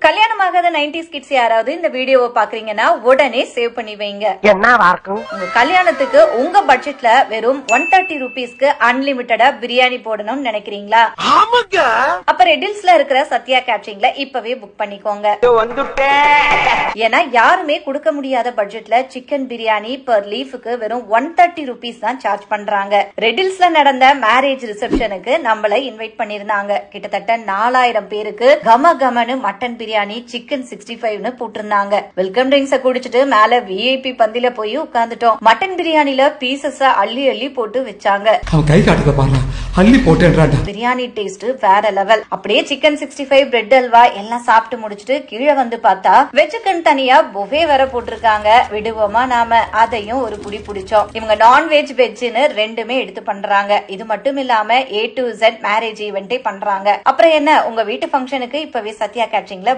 கல்யாணமாகாத 90s kids யாராவது இந்த வீடியோவை பாக்குறீங்கன்னா உடனே சேவ் பண்ணி வைங்க. உங்க கல்யாணத்துக்கு உங்க பட்ஜெட்ல வெறும் 130 ரூபீஸ்க்கு அன்லிமிட்டடா பிரியாணி போடணும்னு நினைக்கிறீங்களா? அப்ப ரெடில்ஸ்ல இருக்கிற சத்யா கேட்டரிங்ல இப்பவே புக் பண்ணிக்கோங்க. ஏன்னா யாருமே கொடுக்க முடியாத பட்ஜெட்ல சிக்கன் பிரியாணி பர் லீஃபுக்கு வெறும் 130 ரூபீஸ் தான் சார்ஜ் பண்றாங்க. ரெடில்ஸ்ல நடந்த மேரேஜ் ரிசப்ஷனுக்கு நம்மள இன்வைட் பண்ணிருந்தாங்க. கிட்டத்தட்ட 4000 பேருக்கு கம கமனு மட்டன் பிரியாணி சிக்கன் 65 போட்டிருந்தாங்க. வெல்கம் ட்ரிங்க்ஸ் குடிச்சிட்டு மேல விஐபி பந்தில போய் உட்கார்ந்துட்டோம். மட்டன் பிரியாணில பீசஸ் அள்ளி அள்ளி போட்டு வச்சாங்க. பிரியாணி டேஸ்ட் வேற லெவல். அப்படியே சிக்கன் 65 பிரெட் அல்வா எல்லாம் சாப்பிட்டு முடிச்சிட்டு கீழே வந்து பார்த்தா வெஜ்ஜுக்குன்னு தனியா புஃபே வேற போட்டிருக்காங்க. விடுவோமா நாம அதையும் ஒரு புடி பிடிச்சோம். இவங்க நான்வெஜ் வெஜ்னு ரெண்டுமே எடுத்து பண்றாங்க. இது மட்டும் இல்லாம A to Z மேரேஜ் ஈவெண்டே பண்றாங்க. அப்புறம் என்ன, உங்க வீட்டு ஃபங்க்ஷனுக்கு இப்பவே சத்யா கேட்டரிங்ல